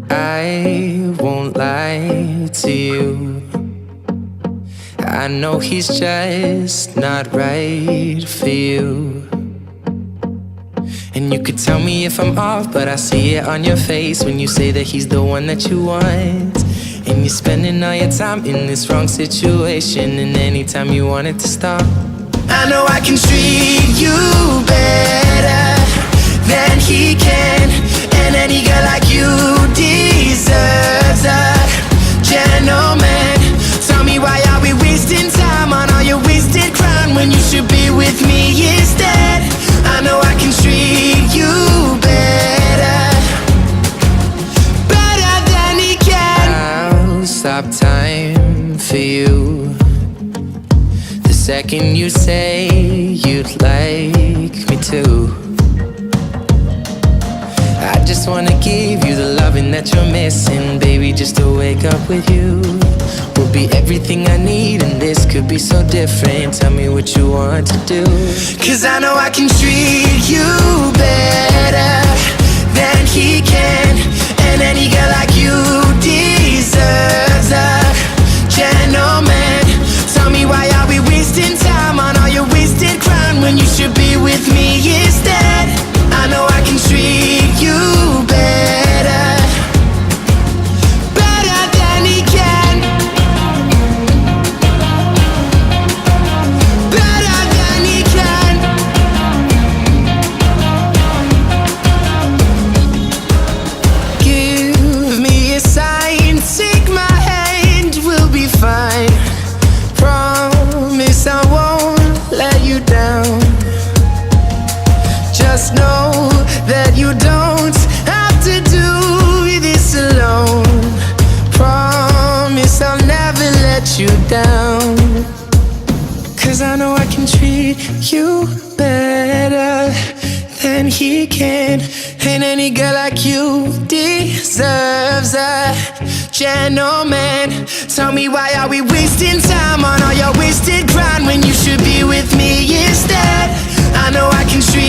I won't lie to you. I know he's just not right for you. And you could tell me if I'm off, but I see it on your face when you say that he's the one that you want. And you're spending all your time in this wrong situation, and anytime you want it to stop, I know I can treat you better than he can. And any girl like you deserves a gentleman. Tell me, why are we wasting time on all your wasted crown when you should be with me instead? I know I can treat you better, better than he can. I'll stop time for you the second you say you'd like me to. I just wanna give you the loving that you're missing, baby. Just to wake up with you will be everything I need, and this could be so different. Tell me what you want to do, 'cause I know I can treat you better than he can. And any girl like you deserves a gentleman. Tell me, why are we wasting time on all your wasted crown when you should be with me instead? I know I can treat you better, better than he can, better than he can. Give me a sign, take my hand, we'll be fine. Promise I won't let you down. Just know that you don't have to do this alone. Promise I'll never let you down, 'cause I know I can treat you better than he can. And any girl like you deserves a gentleman. Tell me, why are we wasting time on all your wasted grind when you should be with me instead? I know I can treat